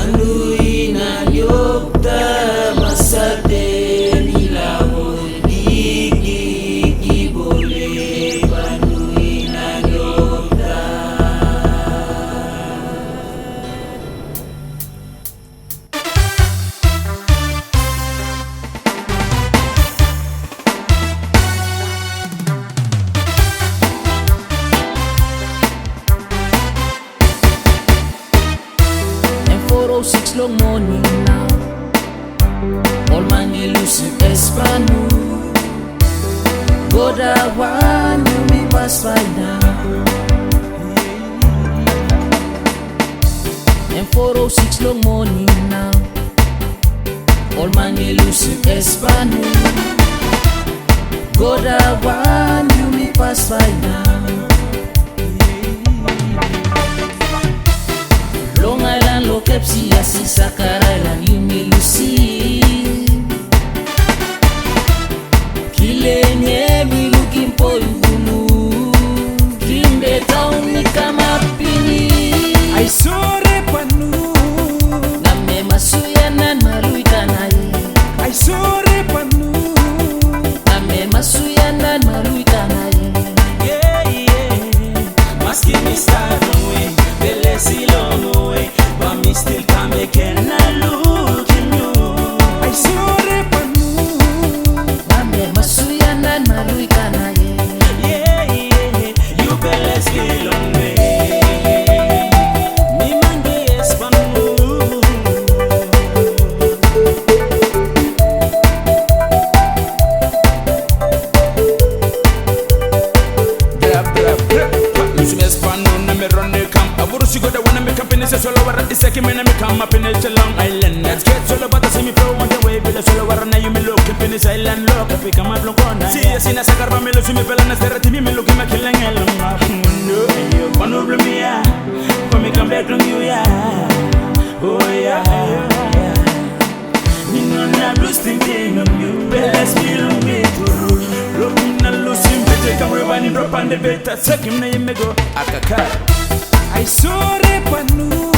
Panu inanyokta masate nilamon gigi boleh Panu inanyokta. And 4:06 long morning now, all man elusive S.Panu. Go that one, you me pass by now. And 4:06 long morning now, all man elusive S.Panu. Go that one, you me pass by now. Long Island, Low Kepsi, Asi Sakara Island, you me Lucy. Kilenye mi looking for you. Kimbe town ni kama pini. I saw Panu. Na me masuya nan marui kanai. I saw Panu. Na me masuya nan marui kanai. Yeah, yeah. Maski mi start away, the less long away, but me still come back and I look in you. I saw Panu. Na me masuya nan marui kanai. Yeah, yeah. You better stay long way. Me man be S.Panu. Listen S.Panu na me run the camp. Aburu sigo da wanna make up in this solo war. It's like me na me come up in this Long Island. Let's get solo but I see me flow on the way. Bila solo war na you me look up in this island. Look up come up long. See you see na sacar ba me lo si me pela na terra ti me look me killing el. No, you wanna bring me ya. Come me come back to you ya. Oh yeah. Me no na blue stinking on you. Let's feel on me too. Look na lose him. Take a rewind drop on the bed. Take him na you me go. Akaka. I saw Panu.